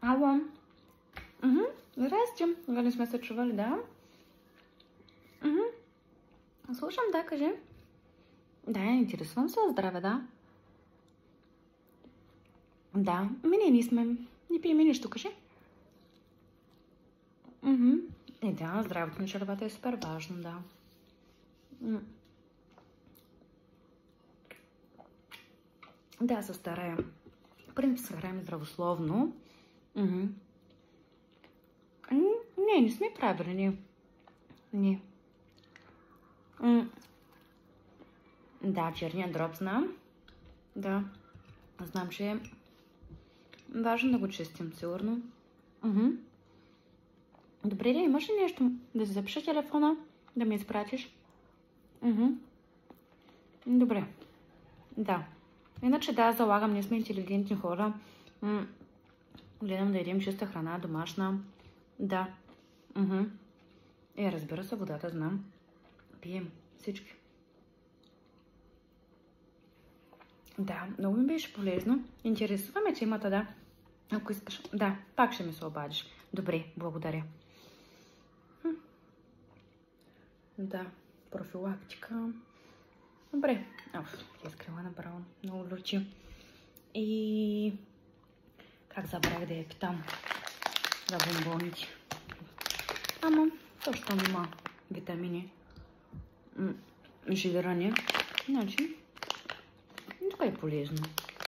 Ало. Здрасти. Нали сме се чували, да? Слушам, да, кажи. Да, интересувам се от здраве, да. Да, ние сме. Не пием нищо, кажи. Да, здравето на червата е супер важно, да. Да, се стараем. В принцип се храним здравословно. Не сме правили, не. Да, черния дроб знам. Да, знам, че е важно да го чистим, сигурно. Добре ли, имаш ли нещо да си запиша телефона, да ми изпратиш? Добре. Да. Иначе да, залагам, ние сме интелигентни хора. Гледам да едем чиста храна, домашна. Да. Разбира се, водата знам. Пием всички. Да, много ми беше полезно. Интересуваме темата, да. Ако искаш. Да, пак ще ми се обадиш. Добре, благодаря. Да, профилактика. Добре. Изкрила направо. Много лучи. И как забравих да я питам за бомбоните. Ама, също там има витамини. Жиране. Значи, това е полезно.